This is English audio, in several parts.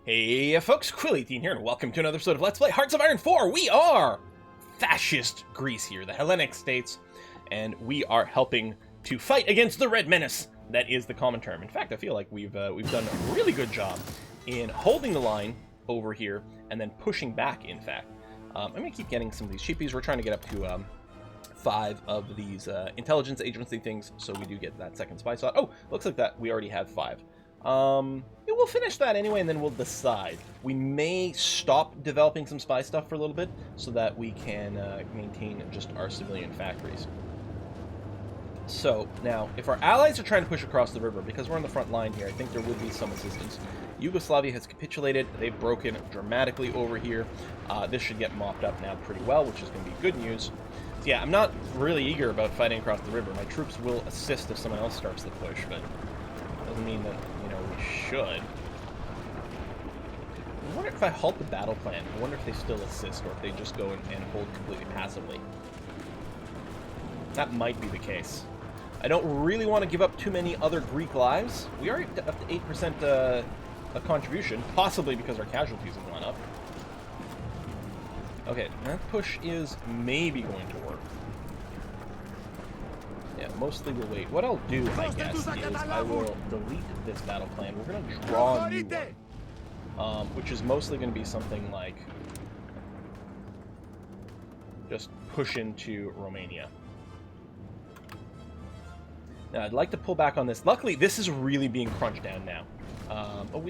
Hey folks, Quilly18 here, and welcome to another episode of Let's Play Hearts of Iron 4! We are fascist Greece here, the Hellenic states, and we are helping to fight against the Red Menace. That is the common term. In fact, I feel like we've done a really good job in holding the line over here, and then pushing back, in fact. I'm going to keep getting some of these cheapies. We're trying to get up to 5 of these intelligence agency things, so we do get that second spy slot. Oh, looks like that we already have 5. We'll finish that anyway, and then we'll decide. We may stop developing some spy stuff for a little bit, so that we can maintain just our civilian factories. So, now, if our allies are trying to push across the river, because we're on the front line here, I think there would be some assistance. Yugoslavia has capitulated. They've broken dramatically over here. This should get mopped up now pretty well, which is going to be good news. So yeah, I'm not really eager about fighting across the river. My troops will assist if someone else starts the push, but it doesn't mean that, we should. I wonder if I halt the battle plan. I wonder if they still assist, or if they just go and hold completely passively. That might be the case. I don't really want to give up too many other Greek lives. We are up to 8% a contribution, possibly because our casualties have gone up. Okay, that push is maybe going to work. Yeah, mostly we'll wait. What I'll do, I guess, is I will delete this battle plan. We're going to draw a new one, which is mostly going to be something like just push into Romania. Now, I'd like to pull back on this. Luckily, this is really being crunched down now.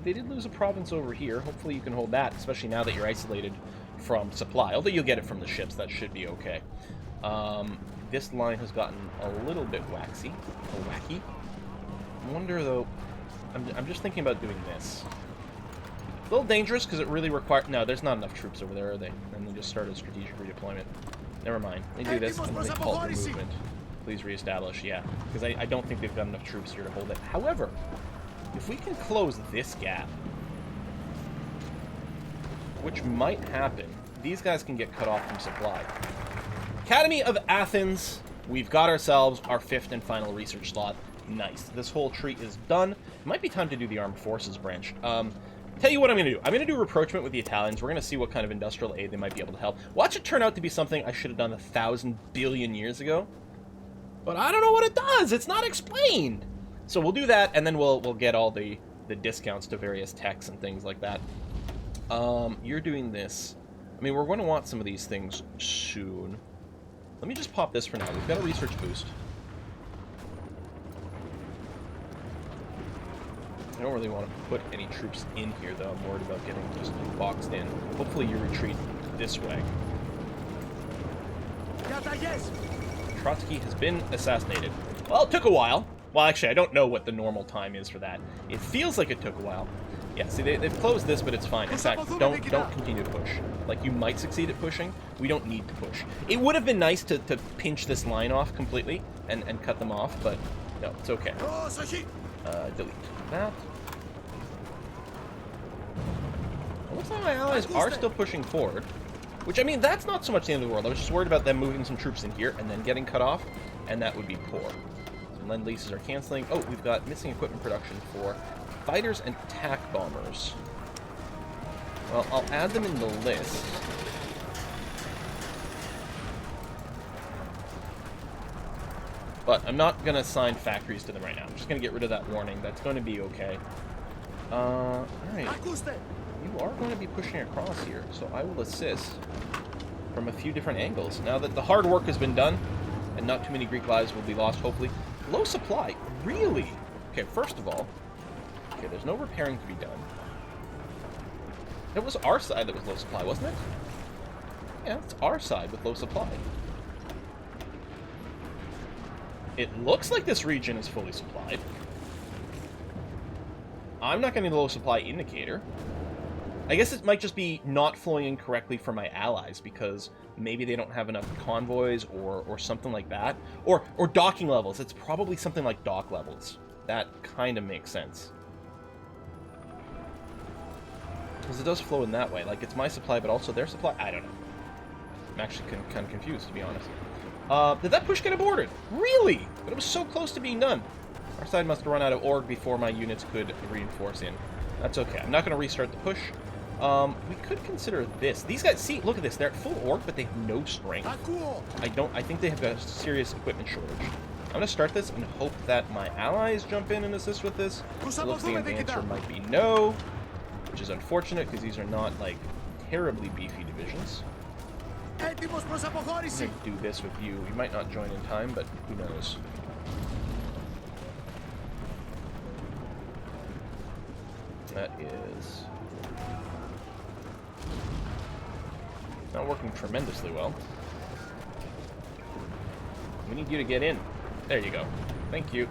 They did lose a province over here. Hopefully you can hold that, especially now that you're isolated from supply. Although you'll get it from the ships, that should be okay. This line has gotten a little bit wacky. I wonder, though, I'm just thinking about doing this. A little dangerous, because it really requires... No, there's not enough troops over there, are they? And they just started strategic redeployment. Never mind. They do this, and they halt the movement. Please reestablish, yeah. Because I don't think they've got enough troops here to hold it. However, if we can close this gap, which might happen, these guys can get cut off from supply. Academy of Athens, we've got ourselves our 5th and final research slot. Nice. This whole tree is done. It might be time to do the armed forces branch. Tell you what I'm going to do. I'm going to do Approachment with the Italians. We're going to see what kind of industrial aid they might be able to help. Watch it turn out to be something I should have done 1,000 billion years ago. But I don't know what it does. It's not explained. So we'll do that, and then we'll get all the discounts to various techs and things like that. You're doing this. I mean, we're going to want some of these things soon. Let me just pop this for now. We've got a research boost. I don't really want to put any troops in here, though. I'm worried about getting just boxed in. Hopefully you retreat this way. Trotsky has been assassinated. Well, it took a while. Well, actually, I don't know what the normal time is for that. It feels like it took a while. Yeah, see, they've closed this, but it's fine. In fact, don't continue to push. Like, you might succeed at pushing. We don't need to push. It would have been nice to pinch this line off completely and cut them off, but no, it's okay. Delete that. It looks like my allies are still pushing forward. Which, I mean, that's not so much the end of the world. I was just worried about them moving some troops in here and then getting cut off, and that would be poor. Some Lend-Leases are canceling. Oh, we've got missing equipment production for fighters and attack bombers. Well, I'll add them in the list. But I'm not going to assign factories to them right now. I'm just going to get rid of that warning. That's going to be okay. Alright. You are going to be pushing across here, so I will assist from a few different angles. Now that the hard work has been done, and not too many Greek lives will be lost, hopefully. Low supply? Really? Okay, first of all, okay, there's no repairing to be done. It was our side that was low supply, wasn't it? Yeah, it's our side with low supply. It looks like this region is fully supplied. I'm not getting the low supply indicator. I guess it might just be not flowing in correctly for my allies, because maybe they don't have enough convoys or something like that. Or docking levels. It's probably something like dock levels. That kind of makes sense. Because it does flow in that way. Like, it's my supply, but also their supply? I don't know. I'm actually kind of confused, to be honest. Did that push get aborted? Really? But it was so close to being done. Our side must have run out of org before my units could reinforce in. That's okay. I'm not going to restart the push. We could consider this. These guys, see, look at this. They're at full orc, but they have no strength. I think they have a serious equipment shortage. I'm going to start this and hope that my allies jump in and assist with this. It looks like the answer might be no, which is unfortunate because these are not, like, terribly beefy divisions. I'm going to do this with you. You might not join in time, but who knows. That is not working tremendously well. We need you to get in. There you go. Thank you.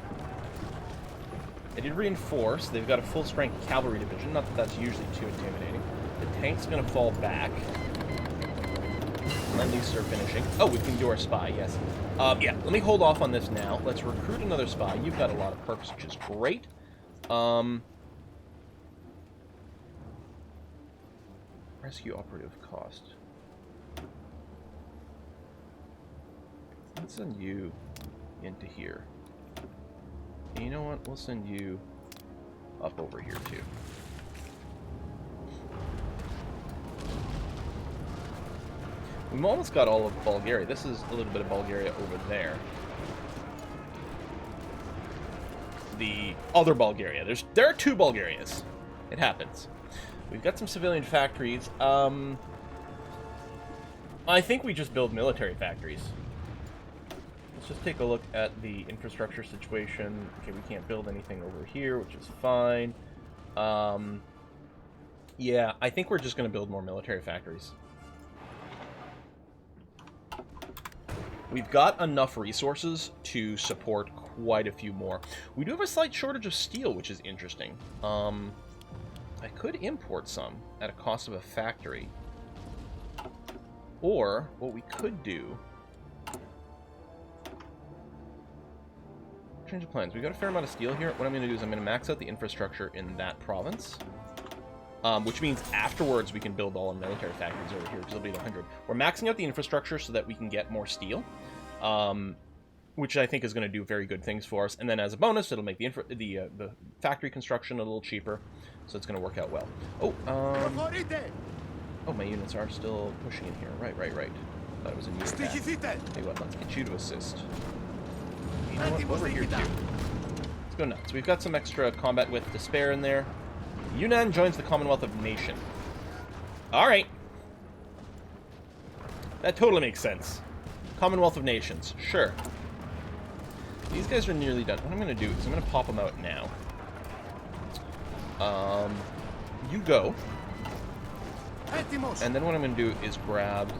They did reinforce. They've got a full-strength cavalry division. Not that that's usually too intimidating. The tank's going to fall back. Lend-Lease are finishing. Oh, we can do our spy, yes. Yeah, let me hold off on this now. Let's recruit another spy. You've got a lot of perks, which is great. Rescue operative cost. Let's send you into here. And you know what? We'll send you up over here too. We've almost got all of Bulgaria. This is a little bit of Bulgaria over there. The other Bulgaria. There are two Bulgarias. It happens. We've got some civilian factories. I think we just build military factories. Let's just take a look at the infrastructure situation. Okay, we can't build anything over here, which is fine. Yeah, I think we're just going to build more military factories. We've got enough resources to support quite a few more. We do have a slight shortage of steel, which is interesting. I could import some at a cost of a factory. Or, what we could do... Change of plans. We've got a fair amount of steel here. What I'm going to do is I'm going to max out the infrastructure in that province. Which means afterwards we can build all our military factories over here, because it'll be 100. We're maxing out the infrastructure so that we can get more steel. Which I think is going to do very good things for us. And then as a bonus, it'll make the factory construction a little cheaper. So it's going to work out well. Oh, my units are still pushing in here. Right. Thought it was a new attack. Hey, what? Let's get you to assist. You know what? Over here, too. Let's go nuts. We've got some extra combat with despair in there. Yunnan joins the Commonwealth of Nation. Alright. That totally makes sense. Commonwealth of Nations. Sure. These guys are nearly done. What I'm going to do is I'm going to pop them out now. You go. And then what I'm going to do is grab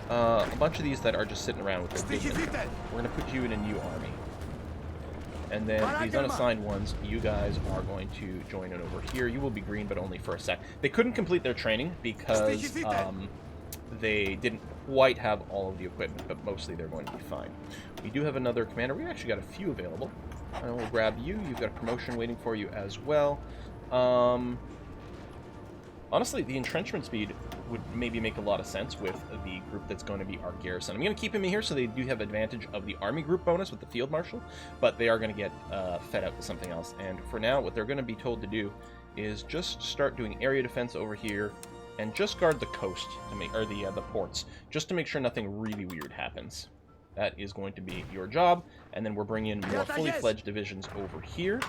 a bunch of these that are just sitting around with their big men. We're going to put you in a new army. And then these unassigned ones, you guys are going to join it over here. You will be green, but only for a sec. They couldn't complete their training because they didn't quite have all of the equipment, but mostly they're going to be fine. We do have another commander. We actually got a few available. And we'll grab you. You've got a promotion waiting for you as well. Honestly, the entrenchment speed would maybe make a lot of sense with the group that's going to be our garrison. I'm going to keep him in here so they do have advantage of the army group bonus with the field marshal, but they are going to get fed out with something else. And for now, what they're going to be told to do is just start doing area defense over here and just guard the coast to make, or the ports, just to make sure nothing really weird happens. That is going to be your job, and then we're bringing in more fully fledged divisions over here,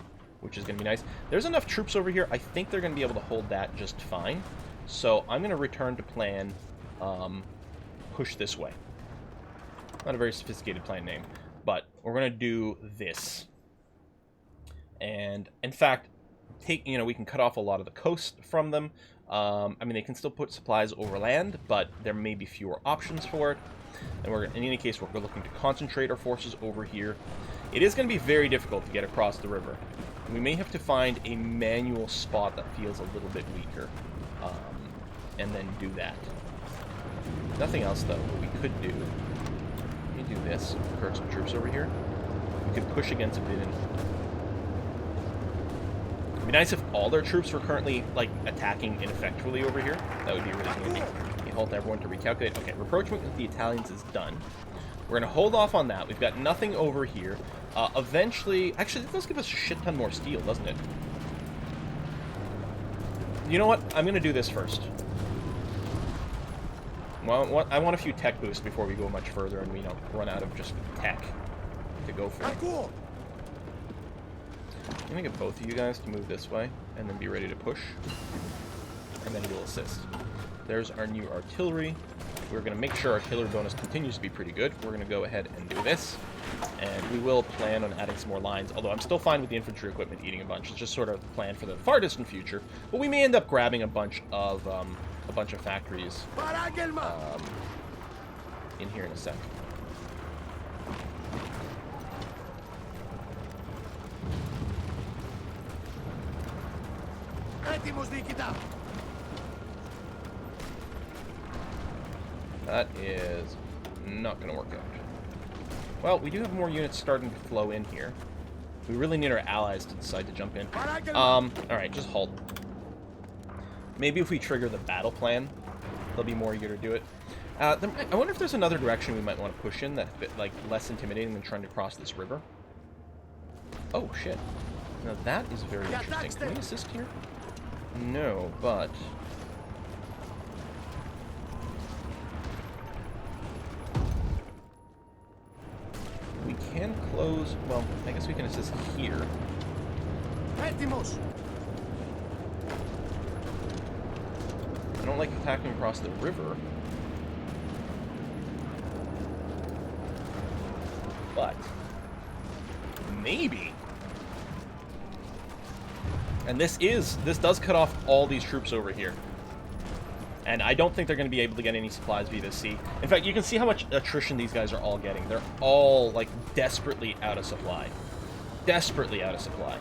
which is going to be nice. There's enough troops over here. I think they're going to be able to hold that just fine. So I'm going to return to plan push this way. Not a very sophisticated plan name, but we're going to do this. And in fact, we can cut off a lot of the coast from them. I mean, they can still put supplies over land, but there may be fewer options for it. And in any case, we're looking to concentrate our forces over here. It is going to be very difficult to get across the river. We may have to find a manual spot that feels a little bit weaker, and then do that. Nothing else, though. What we could do, let me do this, recruit some troops over here. We could push against Embiggen. It'd be nice if all their troops were currently, like, attacking ineffectually over here. That would be really handy. You halt everyone to recalculate. Okay, Approachment with the Italians is done. We're going to hold off on that. We've got nothing over here. Eventually... Actually, it does give us a shit ton more steel, doesn't it? you know what? I'm going to do this first. Well, I want a few tech boosts before we go much further and we don't run out of just tech to go for. I'm going to get both of you guys to move this way and then be ready to push. And then we'll assist. There's our new artillery. We're going to make sure our artillery bonus continues to be pretty good. We're going to go ahead and do this. And we will plan on adding some more lines, although I'm still fine with the infantry equipment eating a bunch. It's just sort of planned for the far distant future. But we may end up grabbing a bunch of factories in here in a sec. That is not going to work out. Well, we do have more units starting to flow in here. We really need our allies to decide to jump in. Alright, just halt. Maybe if we trigger the battle plan, they'll be more eager to do it. I wonder if there's another direction we might want to push in that's a bit, like, less intimidating than trying to cross this river. Oh, shit. Now that is very interesting. Can we assist here? No, but... we can close... well, I guess we can assist here. I don't like attacking across the river. But... maybe... and this does cut off all these troops over here. And I don't think they're going to be able to get any supplies via the sea. In fact, you can see how much attrition these guys are all getting. They're all, like, desperately out of supply. Desperately out of supply.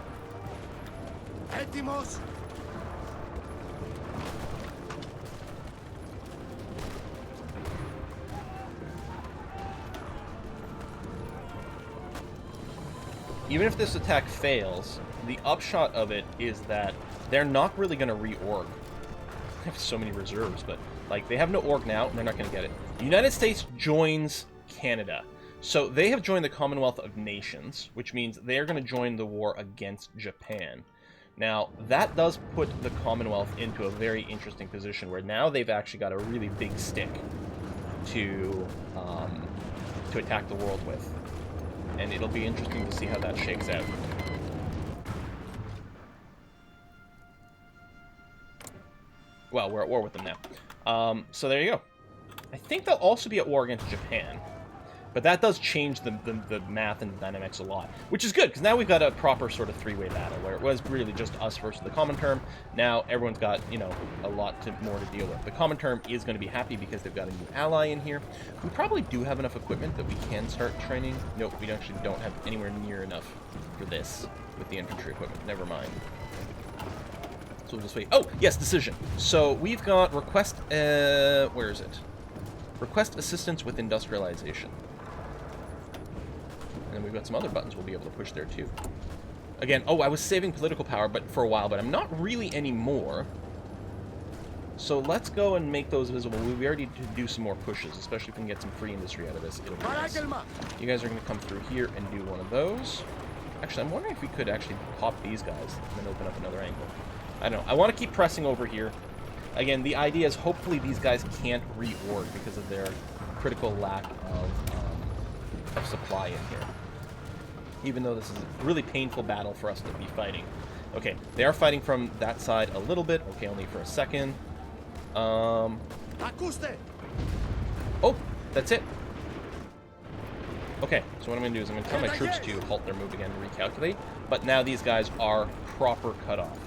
Even if this attack fails, the upshot of it is that they're not really going to reorg. They have so many reserves, but like they have no org now, and they're not going to get it. The United States joins Canada. So they have joined the Commonwealth of Nations, which means they're going to join the war against Japan. Now, that does put the Commonwealth into a very interesting position where now they've actually got a really big stick to attack the world with. And it'll be interesting to see how that shakes out. Well, we're at war with them now. So there you go. I think they'll also be at war against Japan. But that does change the math and the dynamics a lot. Which is good, because now we've got a proper sort of three-way battle, where it was really just us versus the Common Term. Now everyone's got, you know, a lot more to deal with. The Common Term is going to be happy because they've got a new ally in here. We probably do have enough equipment that we can start training. Nope, we actually don't have anywhere near enough for this with the infantry equipment. Never mind. So we'll just wait. Oh, yes, decision. So we've got request, where is it? Request assistance with industrialization. And we've got some other buttons we'll be able to push there too. Again, oh, I was saving political power for a while, but I'm not really anymore. So let's go and make those visible. We already need to do some more pushes, especially if we can get some free industry out of this. It'll be nice. You guys are going to come through here and do one of those. Actually, I'm wondering if we could actually pop these guys and then open up another angle. I don't know. I want to keep pressing over here. Again, the idea is hopefully these guys can't reorg because of their critical lack of supply in here. Even though this is a really painful battle for us to be fighting. Okay, they are fighting from that side a little bit. Okay, only for a second. Oh, that's it. Okay, so what I'm going to do is I'm going to tell my troops to halt their move again and recalculate. But now these guys are proper cutoff.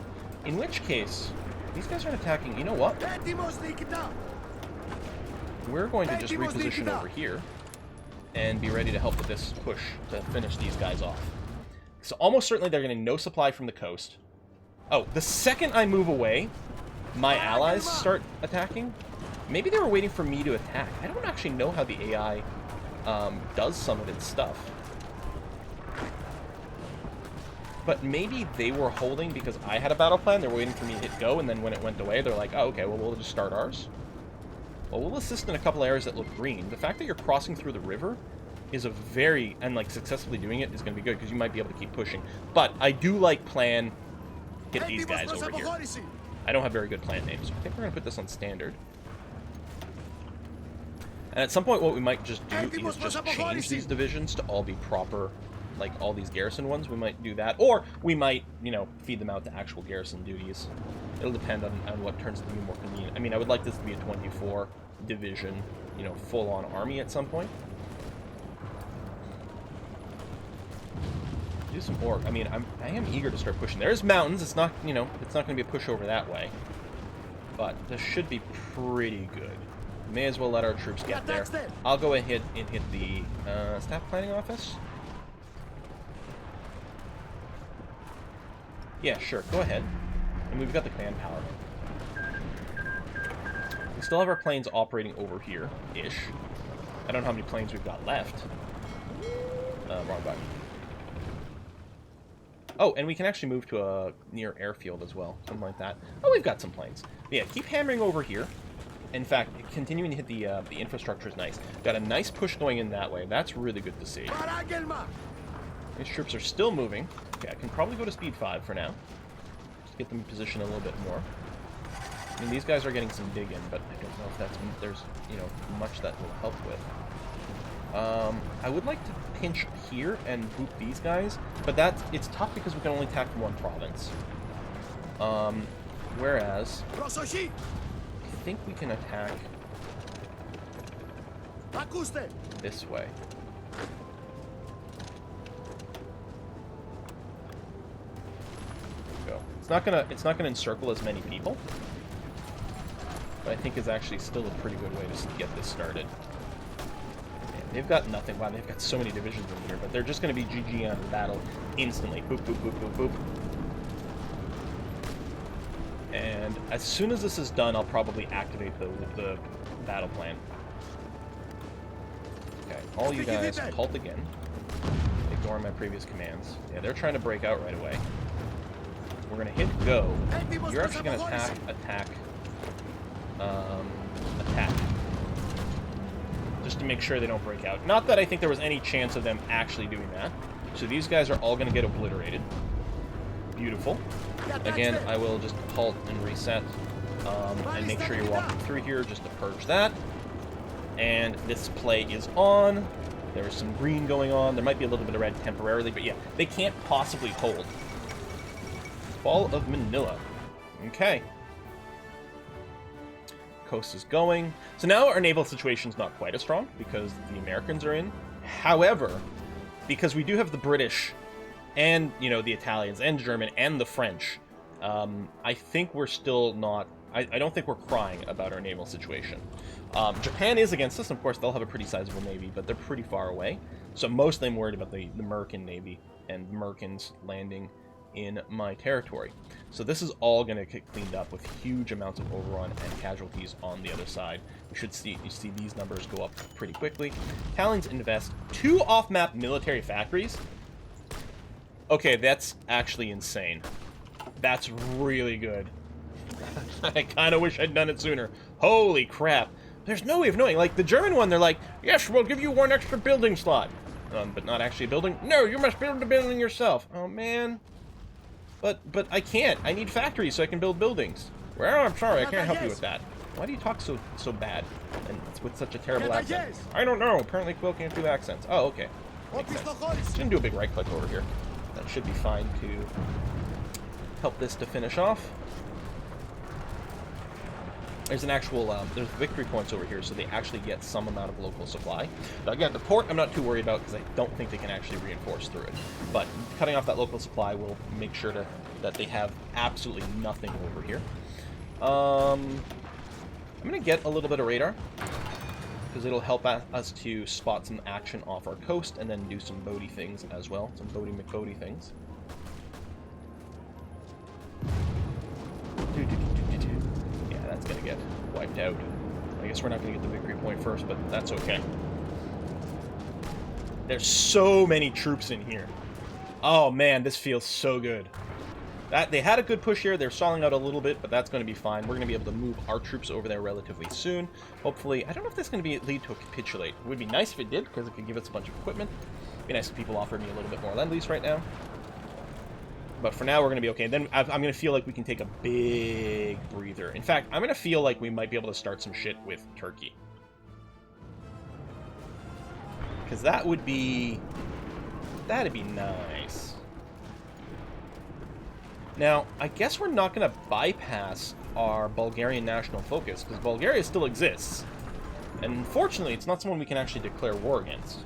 In which case, these guys aren't attacking. You know what? We're going to just reposition over here and be ready to help with this push to finish these guys off. So almost certainly they're getting no supply from the coast. Oh, the second I move away, my allies start attacking. Maybe they were waiting for me to attack. I don't actually know how the AI does some of its stuff. But maybe they were holding because I had a battle plan. They were waiting for me to hit go, and then when it went away, they're like, oh, okay, well, we'll just start ours. Well, we'll assist in a couple areas that look green. The fact that you're crossing through the river is a very, and like successfully doing it is going to be good because you might be able to keep pushing. But I do like plan, get these guys over here. I don't have very good plant names. So I think we're going to put this on standard. And at some point, what we might just do is just change these divisions to all be proper, like all these garrison ones. We might do that. Or we might, you know, feed them out to actual garrison duties. It'll depend on what turns out to be more convenient. I mean, I would like this to be a 24 division, you know, full-on army at some point. Do some orc. I mean, I am eager to start pushing. There's mountains. It's not, you know, it's not going to be a pushover that way. But this should be pretty good. May as well let our troops get there. I'll go ahead and hit the staff planning office. Yeah, sure. Go ahead. And we've got the command power. We still have our planes operating over here-ish. I don't know how many planes we've got left. Wrong button. Oh, and we can actually move to a near airfield as well. Something like that. Oh, we've got some planes. But yeah, keep hammering over here. In fact, continuing to hit the infrastructure is nice. Got a nice push going in that way. That's really good to see. These troops are still moving. Okay, I can probably go to speed 5 for now. Just get them in position a little bit more. I mean, these guys are getting some dig in, but I don't know if there's, you know, much that will help with. I would like to pinch here and boot these guys, but it's tough because we can only attack from one province. Whereas I think we can attack this way. There we go. It's not gonna encircle as many people, but I think is actually still a pretty good way to get this started. Man, they've got nothing. Wow, they've got so many divisions in here, but they're just going to be GG on the battle instantly. Boop, boop, boop, boop, boop. And as soon as this is done, I'll probably activate the battle plan. Okay, all you guys halt again. Ignore my previous commands. Yeah, they're trying to break out right away. We're going to hit go. You're actually going to attack. Just to make sure they don't break out. Not that I think there was any chance of them actually doing that. So these guys are all going to get obliterated. Beautiful. Again, I will just halt and reset. And make sure you're walking through here just to purge that. And this play is on. There's some green going on. There might be a little bit of red temporarily, but yeah, they can't possibly hold. Fall of Manila. Okay. Coast is going. So now our naval situation is not quite as strong because the Americans are in. However, because we do have the British and, you know, the Italians and German and the French, I think we're still not... I don't think we're crying about our naval situation. Japan is against us. Of course, they'll have a pretty sizable navy, but they're pretty far away. So mostly I'm worried about the American navy and Americans landing in my territory. So this is all going to get cleaned up with huge amounts of overrun and casualties on the other side. We should see these numbers go up pretty quickly. Italians invest 2 off-map military factories. Okay, that's actually insane. That's really good. I kind of wish I'd done it sooner. Holy crap. There's no way of knowing. Like, the German one, they're like, yes, we'll give you 1 extra building slot. But not actually a building. No, you must build the building yourself. Oh, man. But I can't. I need factories so I can build buildings. Well, I'm sorry, I can't help you with that. Why do you talk so bad and with such a terrible accent? I don't know. Apparently Quill can't do accents. Oh, okay. Makes sense. Didn't do a big right click over here. That should be fine to help this to finish off. There's an actual, there's victory points over here, so they actually get some amount of local supply. Now again, the port I'm not too worried about because I don't think they can actually reinforce through it. But cutting off that local supply will make sure that they have absolutely nothing over here. I'm going to get a little bit of radar because it'll help us to spot some action off our coast and then do some boaty things as well. Some boaty McBoaty things. That's going to get wiped out. I guess we're not going to get the victory point first, but that's okay. There's so many troops in here. Oh man, this feels so good. They had a good push here. They're stalling out a little bit, but that's going to be fine. We're going to be able to move our troops over there relatively soon. Hopefully, I don't know if that's going to lead to a capitulate. It would be nice if it did, because it could give us a bunch of equipment. It'd be nice if people offered me a little bit more lend-lease right now. But for now, we're going to be okay. Then I'm going to feel like we can take a big breather. In fact, I'm going to feel like we might be able to start some shit with Turkey. Because that would be... That'd be nice. Now, I guess we're not going to bypass our Bulgarian national focus, because Bulgaria still exists. And unfortunately, it's not someone we can actually declare war against.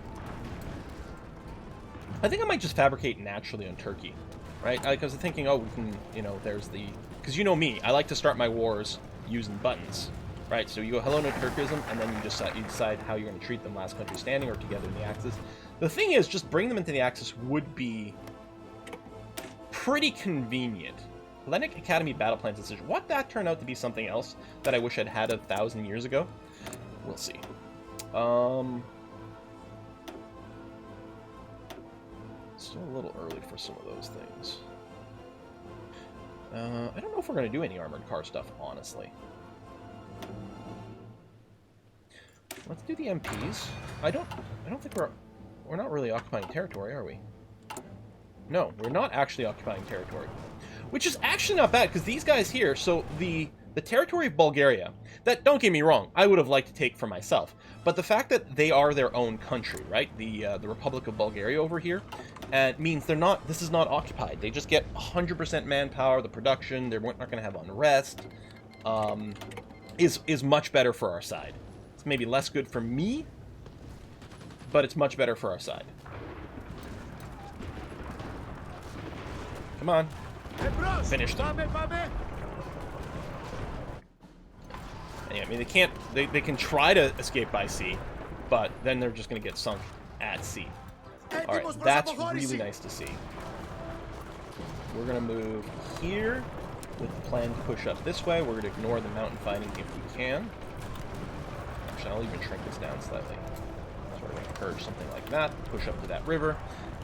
I think I might just fabricate naturally on Turkey. Right? Because I'm thinking, oh, we can, you know, there's the... Because you know me, I like to start my wars using buttons. Right? So you go, hello, no Turkism, and then you decide how you're going to treat them, last country standing or together in the Axis. The thing is, just bring them into the Axis would be pretty convenient. Hellenic Academy Battle Plan Decision. What that turned out to be something else that I wish I'd had 1,000 years ago? We'll see. Still a little early for some of those things. I don't know if we're going to do any armored car stuff, honestly. Let's do the MPs. I don't think we're not really occupying territory, are we? No, we're not actually occupying territory. Which is actually not bad, because these guys here, so the territory of Bulgaria, that, don't get me wrong, I would have liked to take for myself. But the fact that they are their own country, right? The Republic of Bulgaria over here, means they're not, this is not occupied. They just get 100% manpower, the production, they're not going to have unrest, is much better for our side. It's maybe less good for me, but it's much better for our side. Come on. Finish them. Yeah, I mean, they can't... They can try to escape by sea, but then they're just going to get sunk at sea. Alright, that's really nice to see. We're going to move here with the plan to push up this way. We're going to ignore the mountain fighting if we can. Actually, I'll even shrink this down slightly. So we're going to encourage something like that. Push up to that river.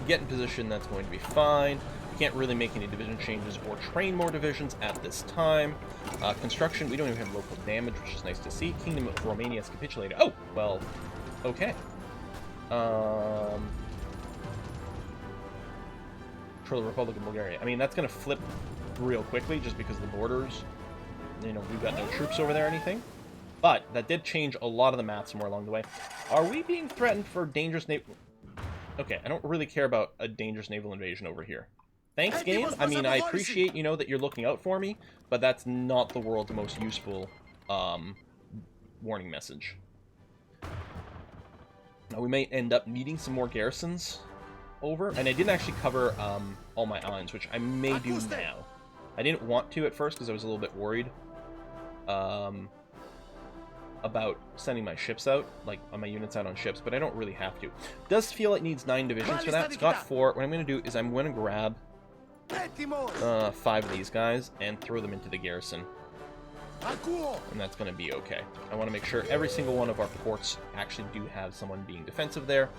Get in position, that's going to be fine. Can't really make any division changes or train more divisions at this time. Construction, we don't even have local damage, which is nice to see. Kingdom of Romania has capitulated. Oh, well, okay. Control the Republic of Bulgaria. I mean, that's going to flip real quickly just because of the borders. You know, we've got no troops over there or anything. But that did change a lot of the math somewhere along the way. Are we being threatened for dangerous naval... Okay, I don't really care about a dangerous naval invasion over here. Thanks, game. I mean, I appreciate, you know, that you're looking out for me, but that's not the world's most useful warning message. Now, we may end up needing some more garrisons over, and I didn't actually cover all my islands, which I may do now. I didn't want to at first because I was a little bit worried about sending my ships out, like on my units out on ships, but I don't really have to. It does feel it needs 9 divisions for that. It's got 4. What I'm going to do is I'm going to grab 5 of these guys and throw them into the garrison. And that's going to be okay. I want to make sure every single one of our ports actually do have someone being defensive there.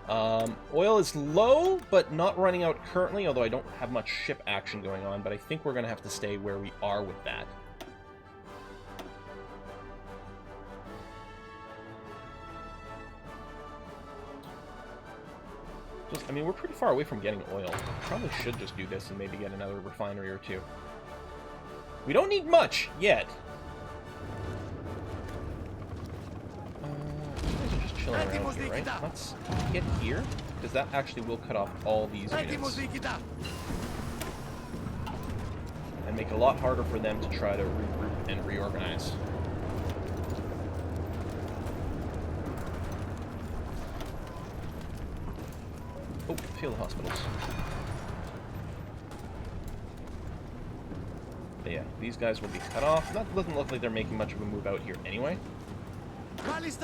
Oil is low, but not running out currently, although I don't have much ship action going on, but I think we're going to have to stay where we are with that. I mean, we're pretty far away from getting oil. Probably should just do this and maybe get another refinery or 2. We don't need much yet. You guys are just chilling around here, right? Let's get here, because that actually will cut off all these units. And make it a lot harder for them to try to regroup and reorganize. Oh, field hospitals. But yeah, these guys will be cut off. That doesn't look like they're making much of a move out here anyway. What I'm going to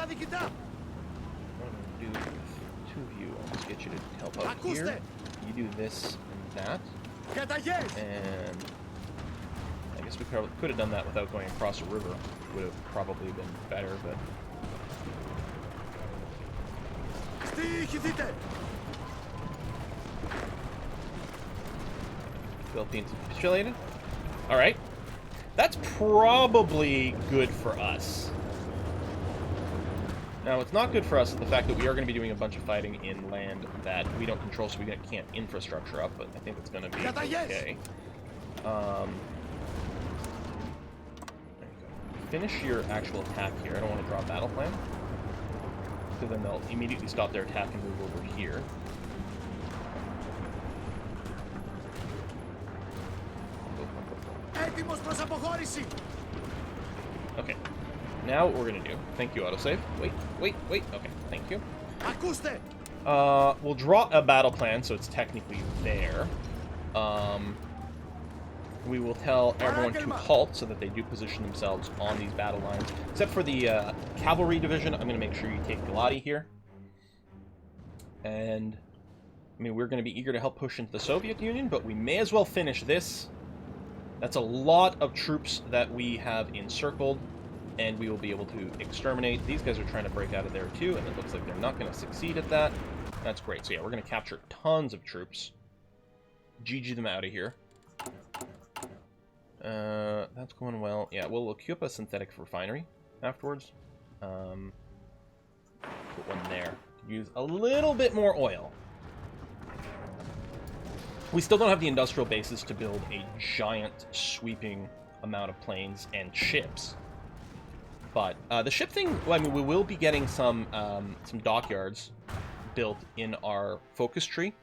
do with 2 of you, I'll just get you to help out here. You do this and that. And I guess we could have done that without going across a river. Would have probably been better, but... Philippines capitulated. Alright. That's probably good for us. Now, what's not good for us is the fact that we are going to be doing a bunch of fighting in land that we don't control, so we can't infrastructure up, but I think it's going to be okay. There you go. Finish your actual attack here. I don't want to draw a battle plan, because then they'll immediately stop their attack and move over here. Okay. Now what we're going to do... Thank you, autosave. Wait. Okay, thank you. We'll draw a battle plan, so it's technically there. We will tell everyone to halt so that they do position themselves on these battle lines. Except for the cavalry division, I'm going to make sure you take Galati here. And, I mean, we're going to be eager to help push into the Soviet Union, but we may as well finish this. That's a lot of troops that we have encircled, and we will be able to exterminate. These guys are trying to break out of there too, and it looks like they're not going to succeed at that. That's great. So yeah, we're going to capture tons of troops. GG them out of here. That's going well. Yeah, we'll queue up a synthetic refinery afterwards. Put one there. Use a little bit more oil. We still don't have the industrial bases to build a giant sweeping amount of planes and ships. But the ship thing, well, I mean, we will be getting some dockyards built in our focus tree,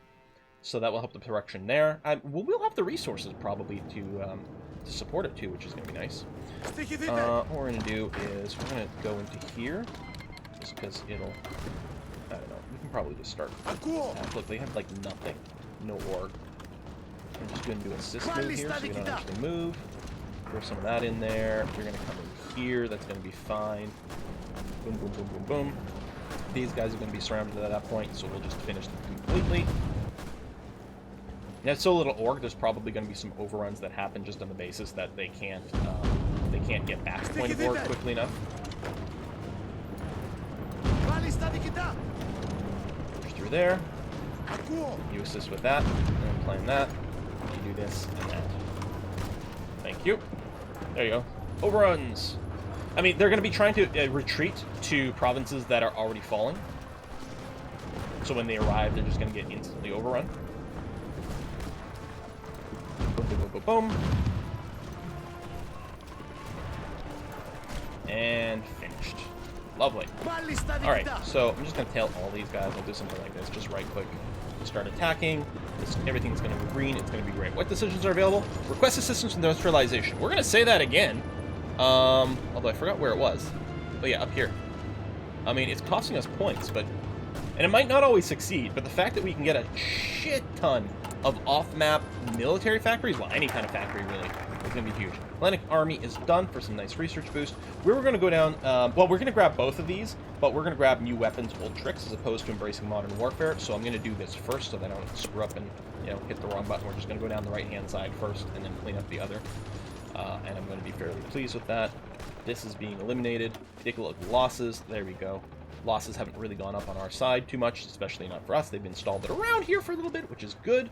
so that will help the production there. We'll have the resources probably to support it too, which is going to be nice. What we're going to do is we're going to go into here, just because it'll... I don't know. We can probably just start. Look, they have like nothing, no org. I'm just going to do a assist move here, so we don't actually move. Throw some of that in there. You're going to come in here. That's going to be fine. Boom, boom, boom, boom, boom. These guys are going to be surrounded at that point, so we'll just finish them completely. Now, it's so little org, there's probably going to be some overruns that happen just on the basis that they can't get back to point of org quickly enough. Push through there. You assist with that, and then plan that. You do this and that. Thank you. There you go. Overruns. I mean, they're going to be trying to retreat to provinces that are already falling. So when they arrive, they're just going to get instantly overrun. Boom, boom, boom, boom, boom. And finished. Lovely. Alright, so I'm just going to tail all these guys. I'll do something like this. Just right-click. Start attacking. Everything's going to be green. It's going to be great. What decisions are available? Request assistance with industrialization. We're going to say that again. Although I forgot where it was. But yeah, up here. I mean, it's costing us points, but... And it might not always succeed, but the fact that we can get a shit ton of off-map military factories, well, any kind of factory, really, is going to be huge. Atlantic Army is done for some nice research boost. We were going to go down... well, we're going to grab both of these, but we're going to grab new weapons, old tricks, as opposed to embracing modern warfare. So I'm going to do this first so that I don't screw up and, you know, hit the wrong button. We're just going to go down the right-hand side first and then clean up the other. And I'm going to be fairly pleased with that. This is being eliminated. Take a look at losses. There we go. Losses haven't really gone up on our side too much, especially not for us. They've been stalled around here for a little bit, which is good.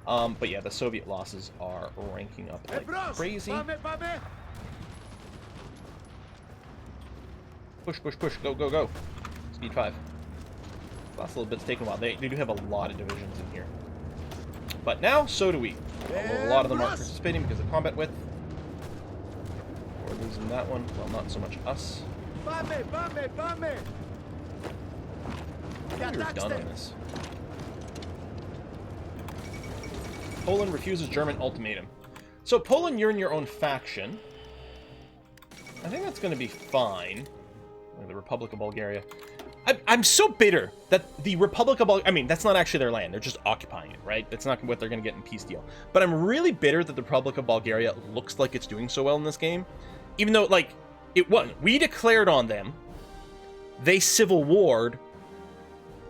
But yeah, the Soviet losses are ranking up like crazy. Push, push, push. Go, go, go. Speed 5. Last little bit's taking a while. They do have a lot of divisions in here. But now, so do we. Although a lot of them aren't participating because of combat width. We're losing that one. Well, not so much us. I think we were done on this. Poland refuses German ultimatum. So, Poland, you're in your own faction. I think that's going to be fine. The Republic of Bulgaria. I'm so bitter that the Republic of Bulgaria... I mean, that's not actually their land. They're just occupying it, right? That's not what they're going to get in peace deal. But I'm really bitter that the Republic of Bulgaria looks like it's doing so well in this game. Even though, like, it wasn't. We declared on them. They civil warred.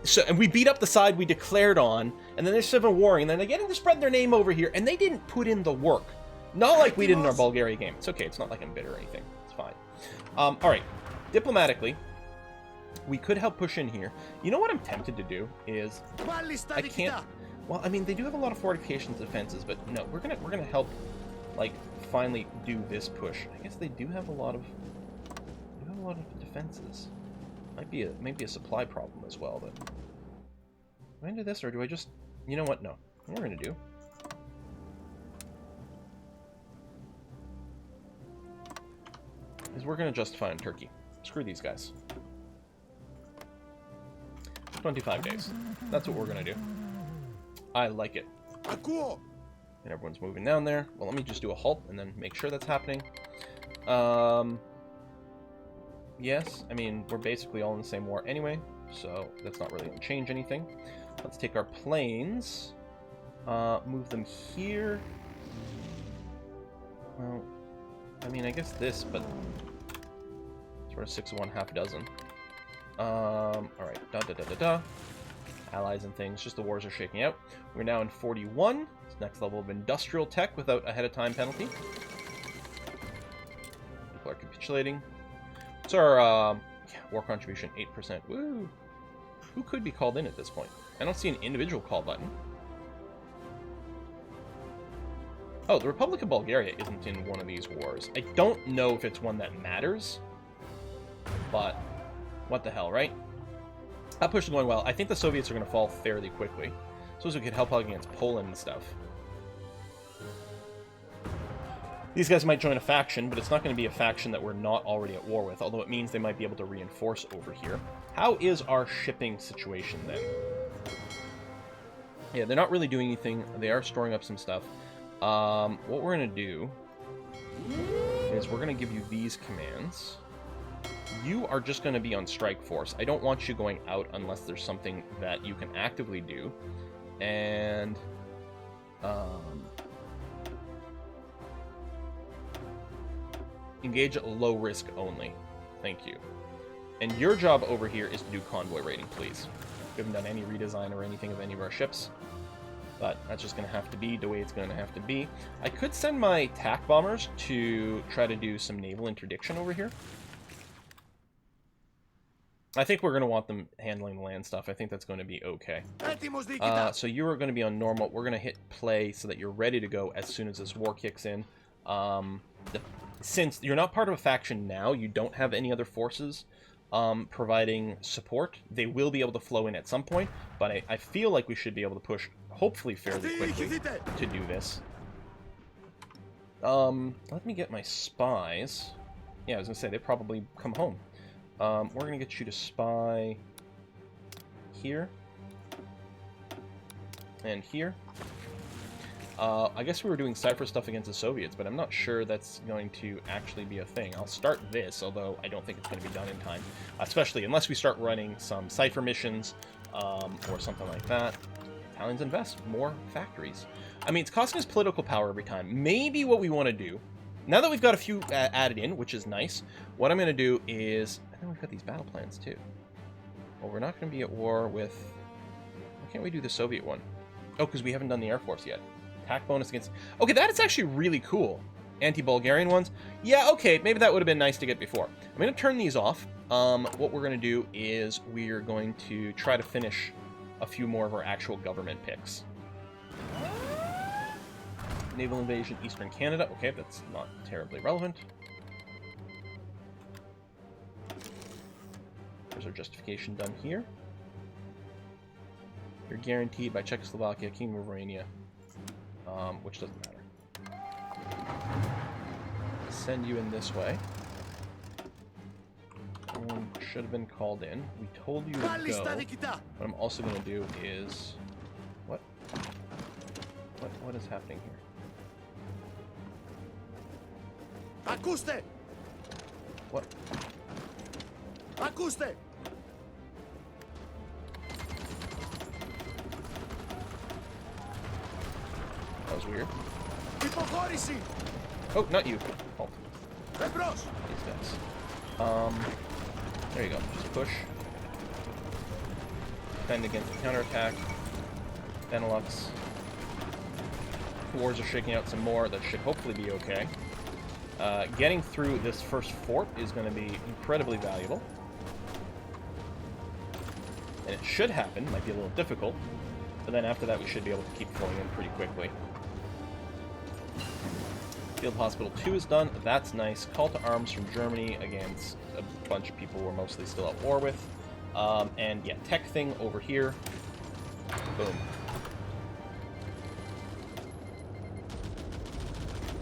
So, and we beat up the side we declared on. And then they're civil warring. And then they're getting to spread their name over here. And they didn't put in the work. Not like we did in our Bulgaria game. It's okay. It's not like I'm bitter or anything. It's fine. All right. Diplomatically, we could help push in here. You know what I'm tempted to do is... I can't... Well, I mean, they do have a lot of fortifications defenses, but no, we're gonna help, like, finally do this push. I guess they do have a lot of... defenses. Might be a supply problem as well, but... Do I do this, or do I just... You know what? No. What we're gonna do... is we're gonna justify in Turkey. Screw these guys. 25 days. That's what we're gonna do. I like it. And everyone's moving down there. Well, let me just do a halt and then make sure that's happening. Yes, I mean, we're basically all in the same war anyway, so that's not really going to change anything. Let's take our planes, move them here. Well, I mean, I guess this, but sort of 6 of 1, half a dozen. Alright, da-da-da-da-da. Allies and things, just the wars are shaking out. We're now in 41. It's next level of industrial tech without ahead of time penalty. People are capitulating. What's our war contribution? 8%. Woo! Who could be called in at this point? I don't see an individual call button. Oh, the Republic of Bulgaria isn't in one of these wars. I don't know if it's one that matters, but what the hell, right? That push is going well. I think the Soviets are going to fall fairly quickly. So we could help out against Poland and stuff. These guys might join a faction, but it's not going to be a faction that we're not already at war with, although it means they might be able to reinforce over here. How is our shipping situation then? Yeah, they're not really doing anything. They are storing up some stuff. What we're going to do is we're going to give you these commands. You are just going to be on strike force. I don't want you going out unless there's something that you can actively do. And engage at low risk only. Thank you. And your job over here is to do convoy raiding, please. We haven't done any redesign or anything of any of our ships, but that's just going to have to be the way it's going to have to be. I could send my TAC bombers to try to do some naval interdiction over here. I think we're going to want them handling the land stuff. I think that's going to be okay. So you are going to be on normal. We're going to hit play so that you're ready to go as soon as this war kicks in. Since you're not part of a faction now, you don't have any other forces providing support. They will be able to flow in at some point, but I feel like we should be able to push, hopefully fairly quickly, to do this. Let me get my spies. Yeah, I was going to say, they probably come home. We're going to get you to spy here and here. I guess we were doing cipher stuff against the Soviets, but I'm not sure that's going to actually be a thing. I'll start this, although I don't think it's going to be done in time, especially unless we start running some cipher missions or something like that. Italians invest more factories. I mean, it's costing us political power every time. Maybe what we want to do, now that we've got a few added in, which is nice, what I'm going to do is, I think we've got these battle plans too. Well, we're not going to be at war with, why can't we do the Soviet one? Oh, because we haven't done the Air Force yet. Attack bonus against, okay, that is actually really cool. Anti-Bulgarian ones. Yeah, okay, maybe that would have been nice to get before. I'm going to turn these off. What we're going to do is we're going to try to finish a few more of our actual government picks. Naval invasion, Eastern Canada. Okay, that's not terribly relevant. There's our justification done here. You're guaranteed by Czechoslovakia, Kingdom of Romania, which doesn't matter. Send you in this way. Should have been called in. We told you to go. What I'm also going to do is... What is happening here? Ακούστε! What? Ακούστε! That was weird. Υποχώρηση! Oh, not you. Halt. Εμπρός! These guys. There you go. Just push. Defend against the counterattack. Benelux. Wars are shaking out some more. That should hopefully be okay. Getting through this first fort is going to be incredibly valuable. And it should happen. Might be a little difficult. But then after that, we should be able to keep flowing in pretty quickly. Field Hospital 2 is done. That's nice. Call to arms from Germany against a bunch of people we're mostly still at war with. And yeah, tech thing over here. Boom.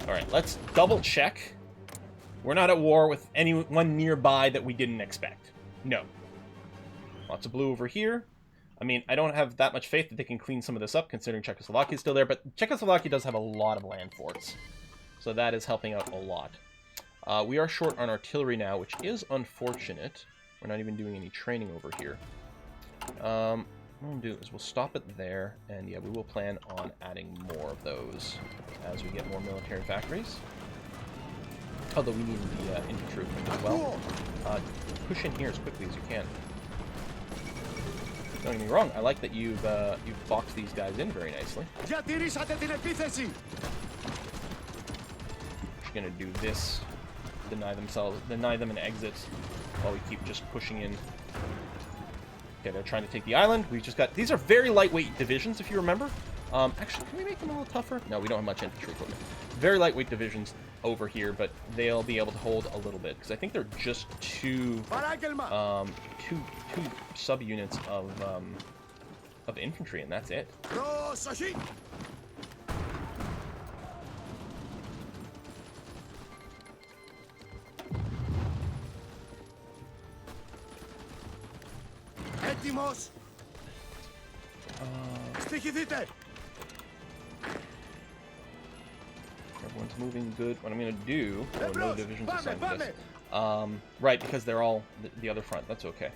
Alright, let's double check. We're not at war with anyone nearby that we didn't expect. No. Lots of blue over here. I mean, I don't have that much faith that they can clean some of this up, considering Czechoslovakia is still there, but Czechoslovakia does have a lot of land forts. So that is helping out a lot. We are short on artillery now, which is unfortunate. We're not even doing any training over here. What we'll do is we'll stop it there, and yeah, we will plan on adding more of those as we get more military factories. Although we need the infantry as well. Push in here as quickly as you can. Don't get me wrong, I like that you've boxed these guys in very nicely. Just gonna do this, deny them an exit while we keep just pushing in. Okay, they're trying to take the island. We've just got, these are very lightweight divisions, if you remember. Actually, can we make them a little tougher? No, we don't have much infantry equipment. Very lightweight divisions over here, but they'll be able to hold a little bit, because I think they're just two sub-units of infantry, and that's it. Everyone's moving good. What I'm going to do... Oh, no divisions assigned to this. Right, because they're all the other front. That's okay.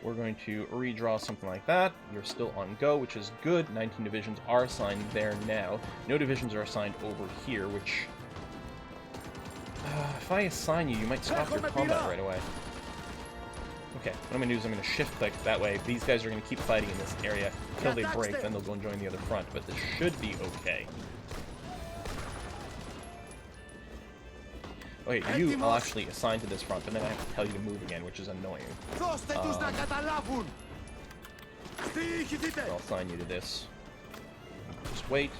We're going to redraw something like that. You're still on go, which is good. 19 divisions are assigned there now. No divisions are assigned over here, which... if I assign you, you might stop your combat right away. Okay, what I'm going to do is I'm going to shift click. That way, these guys are going to keep fighting in this area until they break, then they'll go and join the other front. But this should be okay. Okay, you I'll actually assign to this front, but then I have to tell you to move again, which is annoying. I'll assign you to this. Just wait.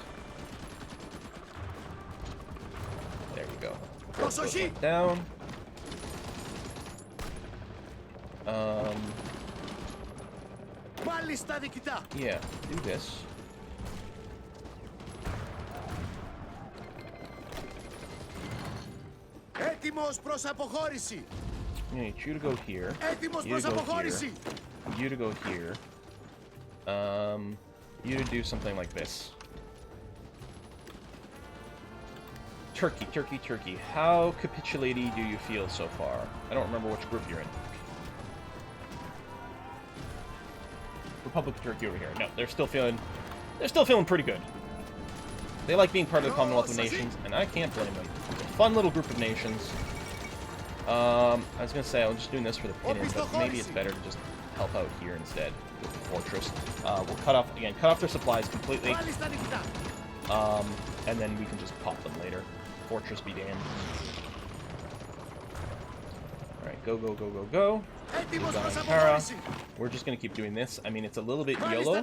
There we go. Down. Yeah, do this. I need you to go here. You to go here. You to go here. You to do something like this. Turkey, Turkey, Turkey. How capitulaty do you feel so far? I don't remember which group you're in. Republic of Turkey over here. No, they're still feeling pretty good. They like being part of the Commonwealth of Nations, and I can't blame them. It's a fun little group of nations. I was gonna say I was just doing this for the pin-in, but maybe it's better to just help out here instead with the fortress. We'll cut off their supplies completely, and then we can just pop them later. Fortress be damned. Alright, go, go, go, go, go. We're just going to keep doing this. I mean, it's a little bit YOLO,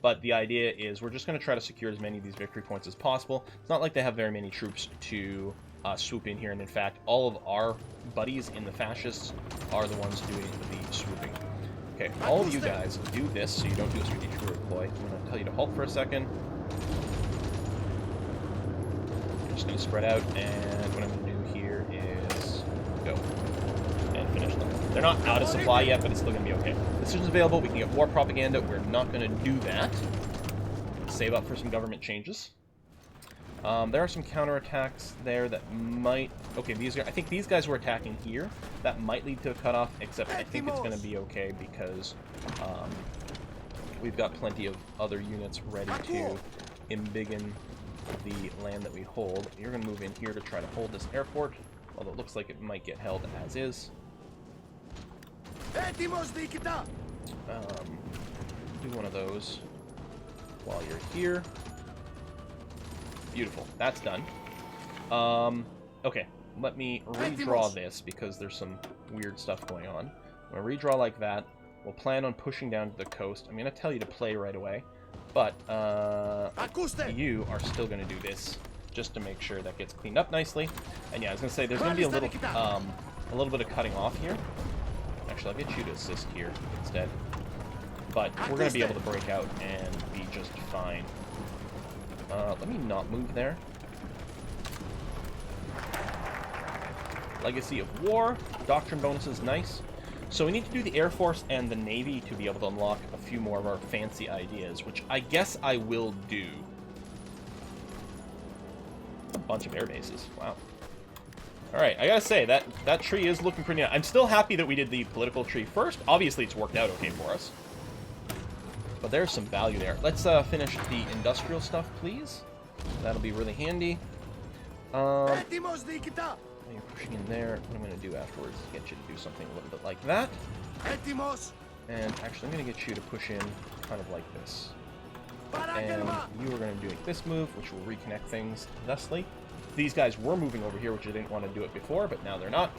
but the idea is we're just going to try to secure as many of these victory points as possible. It's not like they have very many troops to swoop in here, and in fact, all of our buddies in the fascists are the ones doing the swooping. Okay, all of you guys do this so you don't do a strategic deploy. I'm going to tell you to halt for a second. I'm just going to spread out, and what I'm going to do here is go. Finish them. They're not out of supply yet, but it's still going to be okay. Decisions available. We can get war propaganda. We're not going to do that. Save up for some government changes. There are some counterattacks there that might... Okay, I think these guys were attacking here. That might lead to a cutoff, except I think it's going to be okay because we've got plenty of other units ready to embiggen the land that we hold. You're going to move in here to try to hold this airport, although it looks like it might get held as is. Do one of those while you're here. Beautiful. That's done. Okay. Let me redraw this because there's some weird stuff going on. I'm going to redraw like that. We'll plan on pushing down to the coast. I'm going to tell you to play right away. But you are still going to do this just to make sure that gets cleaned up nicely. And yeah, I was gonna say there's gonna be a little bit of cutting off here. Actually, I'll get you to assist here instead. But we're gonna be able to break out and be just fine. Let me not move there. Legacy of War, Doctrine bonuses, nice. So we need to do the Air Force and the Navy to be able to unlock a few more of our fancy ideas, which I guess I will do. A bunch of air bases, wow. Alright, I gotta say, that tree is looking pretty nice. I'm still happy that we did the political tree first. Obviously, it's worked out okay for us. But there's some value there. Let's finish the industrial stuff, please. That'll be really handy. You're pushing in there. What I'm going to do afterwards is get you to do something a little bit like that. And actually, I'm going to get you to push in kind of like this. And you are going to be doing this move, which will reconnect things thusly. These guys were moving over here, which I didn't want to do it before, but now they're not.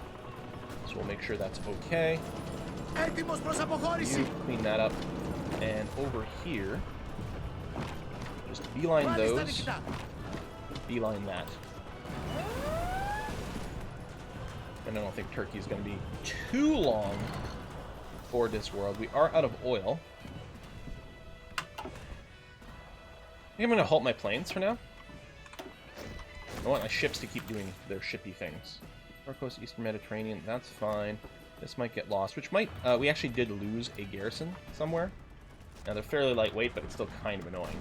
So we'll make sure that's okay. You clean that up. And over here, just beeline those. Beeline that. And I don't think Turkey is going to be too long for this world. We are out of oil. I think I'm going to halt my planes for now. I want my ships to keep doing their shippy things. North Coast, Eastern Mediterranean, that's fine. This might get lost, which might... we actually did lose a garrison somewhere. Now, they're fairly lightweight, but it's still kind of annoying.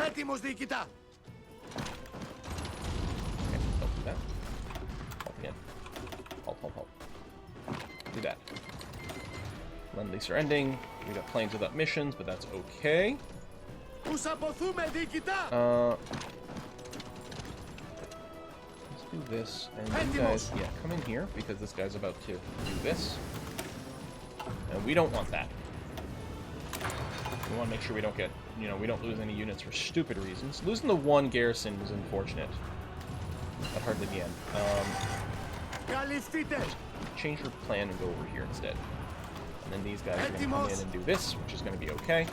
Έτοιμος, διοικητά. Okay, don't do that. Halt again. Halt. Do that. Lend lease are ending. We got planes without missions, but that's okay. Τους αποθούμε, διοικητά. Let's do this, and you guys, yeah, come in here, because this guy's about to do this. And we don't want that. We want to make sure we don't get, we don't lose any units for stupid reasons. Losing the one garrison was unfortunate, but hardly the end. Change your plan and go over here instead. And then these guys are going to come in and do this, which is going to be okay.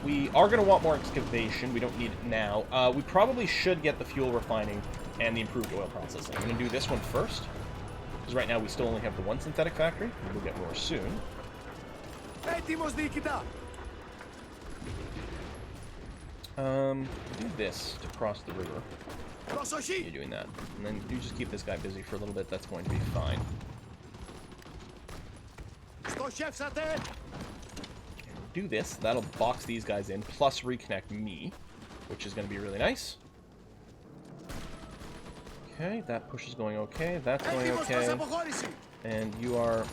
We are going to want more excavation. We don't need it now. We probably should get the fuel refining and the improved oil processing. I'm going to do this one first, because right now we still only have the one synthetic factory. We'll get more soon. Do this to cross the river. You're doing that. And then you just keep this guy busy for a little bit. That's going to be fine. Do this. That'll box these guys in, plus reconnect me, which is going to be really nice. Okay, that push is going okay. That's going okay. And you are...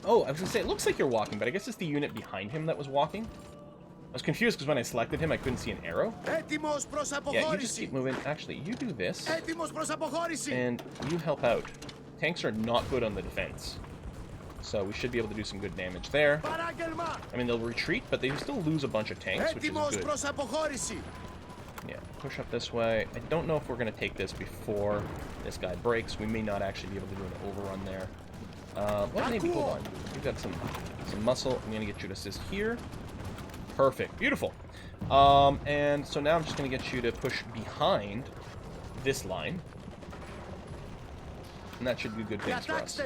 Oh, I was going to say, it looks like you're walking, but I guess it's the unit behind him that was walking. I was confused because when I selected him, I couldn't see an arrow. Yeah, you just keep moving. Actually, you do this. And you help out. Tanks are not good on the defense. So we should be able to do some good damage there. I mean, they'll retreat, but they still lose a bunch of tanks, which is good. Yeah, push up this way. I don't know if we're going to take this before this guy breaks. We may not actually be able to do an overrun there. Well, maybe, hold on. You've got some muscle. I'm going to get you to assist here. Perfect. Beautiful. And so now I'm just going to get you to push behind this line. And that should do good things for us.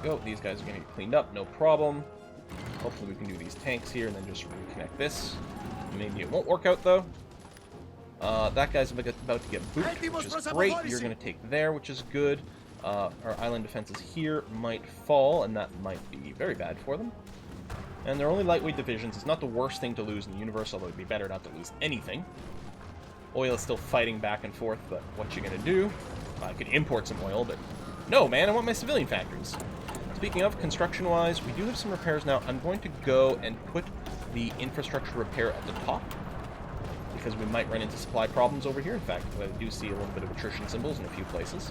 Go. These guys are going to get cleaned up. No problem. Hopefully we can do these tanks here and then just reconnect this. Maybe it won't work out, though. That guy's about to get booped, which is great. You're going to take there, which is good. Our island defenses here might fall, and that might be very bad for them. And they're only lightweight divisions. It's not the worst thing to lose in the universe, although it'd be better not to lose anything. Oil is still fighting back and forth, but what you going to do? I could import some oil, but no, man, I want my civilian factories. Speaking of, construction-wise, we do have some repairs now. I'm going to go and put the infrastructure repair at the top, because we might run into supply problems over here. In fact, I do see a little bit of attrition symbols in a few places.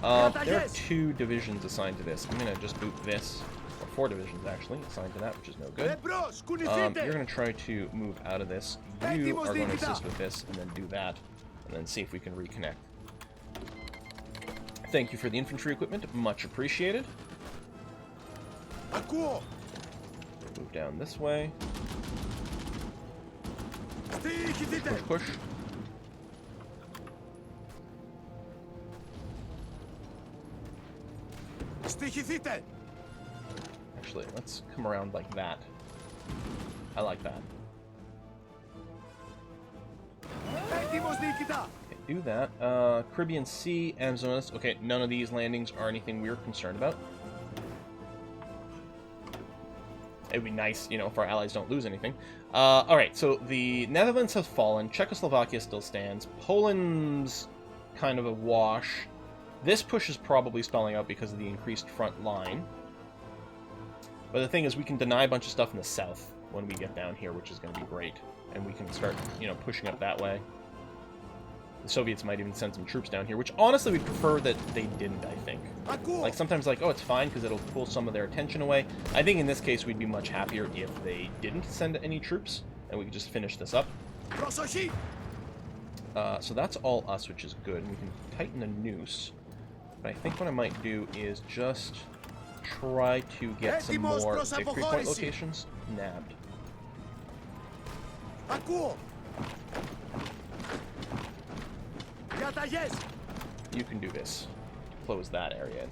There are 2 divisions assigned to this. I'm going to just boot this, or 4 divisions actually, assigned to that, which is no good. You're going to try to move out of this. You are going to assist with this, and then do that, and then see if we can reconnect. Thank you for the infantry equipment. Much appreciated. Ακούω. Move down this way. Στοιχηθείτε. Push. Στοιχηθείτε. Actually, let's come around like that. I like that. Έτοιμος διοικητά. Okay, do that. Caribbean Sea, Amazonas. Okay, none of these landings are anything we're concerned about. It would be nice, you know, if our allies don't lose anything. Alright, so the Netherlands has fallen. Czechoslovakia still stands. Poland's kind of a wash. This push is probably stalling out because of the increased front line. But the thing is, we can deny a bunch of stuff in the south when we get down here, which is going to be great. And we can start, you know, pushing up that way. The Soviets might even send some troops down here, which honestly we'd prefer that they didn't, I think. Like, sometimes like, oh, it's fine because it'll pull some of their attention away. I think in this case we'd be much happier if they didn't send any troops, and we could just finish this up. So that's all us, which is good. And we can tighten the noose. But I think what I might do is just try to get some more victory point locations nabbed. You can do this. Close that area in.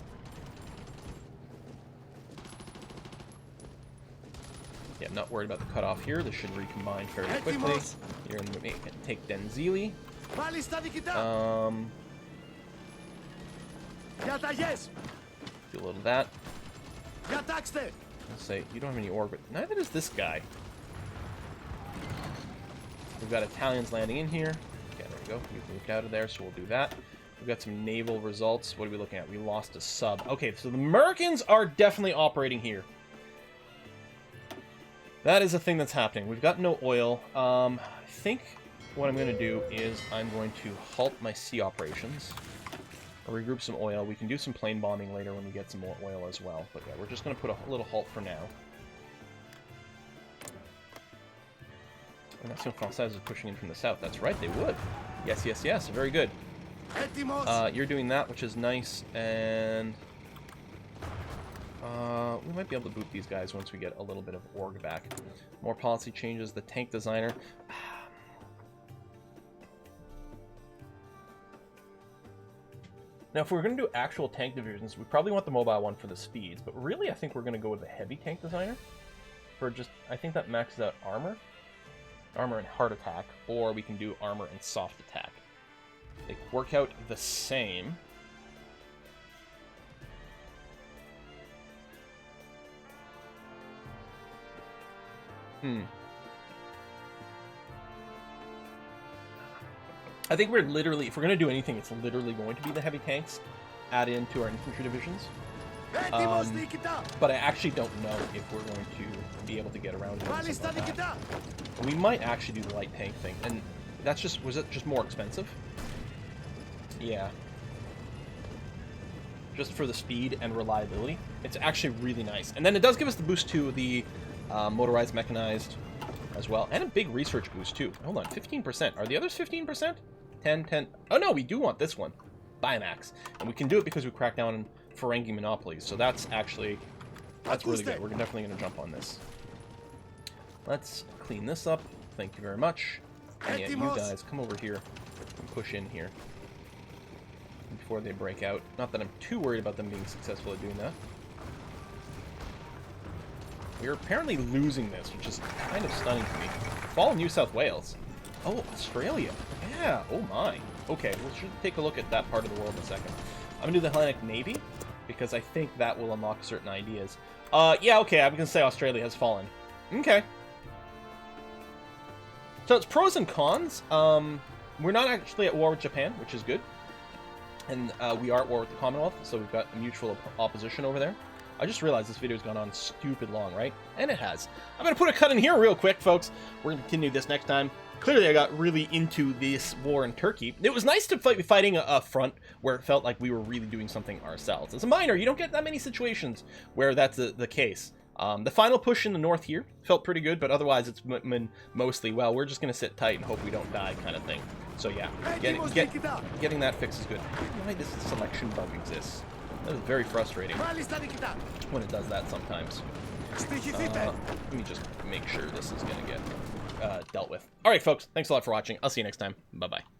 Yeah, I'm not worried about the cutoff here. This should recombine fairly quickly. You're going to take Denzili. Do a little of that. I'll say, you don't have any orbit. Neither does this guy. We've got Italians landing in here. Okay, there we go. We've moved out of there, so we'll do that. We've got some naval results. What are we looking at? We lost a sub. Okay, so the Americans are definitely operating here. That is a thing that's happening. We've got no oil. I think what I'm going to do is I'm going to halt my sea operations. Regroup some oil. We can do some plane bombing later when we get some more oil as well. But yeah, we're just going to put a little halt for now. Nation Française is pushing in from the south. That's right, they would. Yes, yes, yes. Very good. You're doing that, which is nice, and we might be able to boot these guys once we get a little bit of org back. More policy changes. The tank designer. Now, if we're going to do actual tank divisions, we probably want the mobile one for the speeds, but really I think we're going to go with the heavy tank designer for just, I think that maxes out armor and hard attack, or we can do armor and soft attack. They work out the same. I think we're literally, if we're going to do anything, it's literally going to be the heavy tanks add into our infantry divisions. But I actually don't know if we're going to be able to get around it. Like that. We might actually do the light tank thing, and that's just, was it just more expensive? Yeah. Just for the speed and reliability. It's actually really nice. And then it does give us the boost to the motorized mechanized as well, and a big research boost too. Hold on, 15%. Are the others 15%? 10. Oh no, we do want this one. Biomax. And we can do it because we cracked down on Ferengi monopolies. So that's actually, that's really good. We're definitely going to jump on this. Let's clean this up. Thank you very much. And yeah, you guys come over here and push in here before they break out. Not that I'm too worried about them being successful at doing that. We're apparently losing this, which is kind of stunning to me. Fall in New South Wales. Oh, Australia. Yeah, oh my. Okay, we should take a look at that part of the world in a second. I'm going to do the Hellenic Navy, because I think that will unlock certain ideas. Yeah, okay, I'm going to say Australia has fallen. Okay. So it's pros and cons. We're not actually at war with Japan, which is good. And we are at war with the Commonwealth, so we've got a mutual opposition over there. I just realized this video's gone on stupid long, right? And it has. I'm going to put a cut in here real quick, folks. We're going to continue this next time. Clearly, I got really into this war in Turkey. It was nice to be fighting a front where it felt like we were really doing something ourselves. As a miner, you don't get that many situations where that's the case. The final push in the north here felt pretty good, but otherwise it's been mostly, well, we're just going to sit tight and hope we don't die kind of thing. So yeah, getting that fix is good. I don't know why this selection bug exists. That is very frustrating when it does that sometimes. Let me just make sure this is going to get dealt with. All right, folks, thanks a lot for watching. I'll see you next time. Bye-bye.